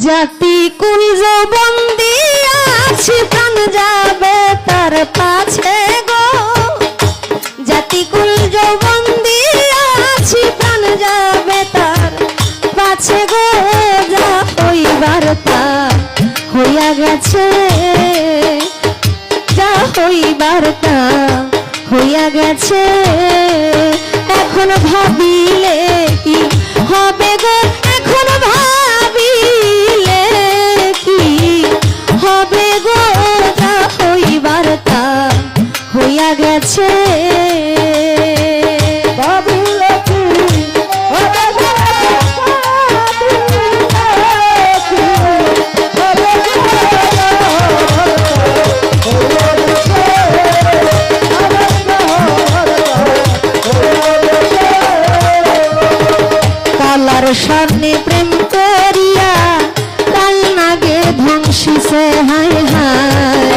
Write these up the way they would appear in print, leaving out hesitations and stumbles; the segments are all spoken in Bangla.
জাতি কুল যৌবন দিয়াছি প্রাণ যাবে তার পাছে গো, জাতি কুল যৌবন দিয়াছি প্রাণ যাবে তার পাছে গো, যা হইবার তা হইয়া গেছে, যা হইবার তা হইয়া গেছে। এখন ভাবিলে কি হবে গো, এখন ভাবিলে কি হবে গো, যা হইবার তা হইয়া গেছে। সামনে প্রেম করিয়া কাল নাগে ধ্বংসিছে হায় হায়,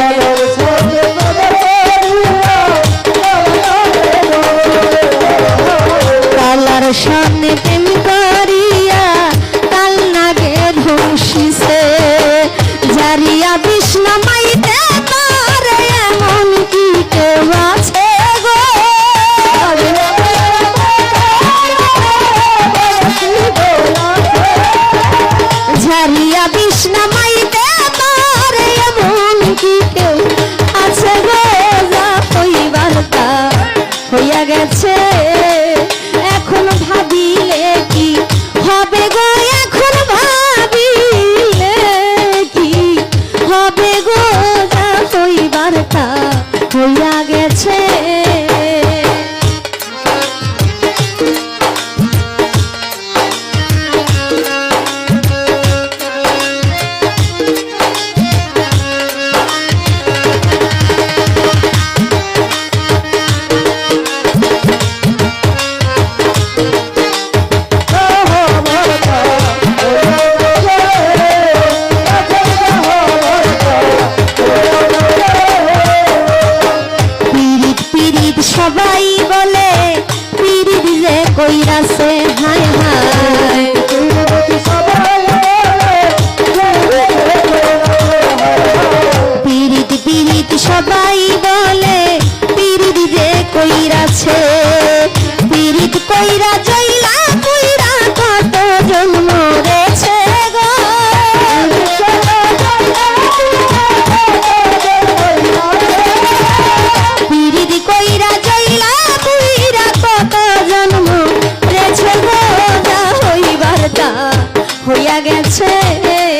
কালার সামনে প্রেম করিয়া কাল নাগে ধ্বংসিছে, জারিয়া বিষ্ণা মাইতে পারে এমন কি কেউ আছে গো, ঝারিয়া বিষ্ণা মাইতে পারে এমন কি কেউ আছে গো, যা হইবার তা হইয়া গেছে।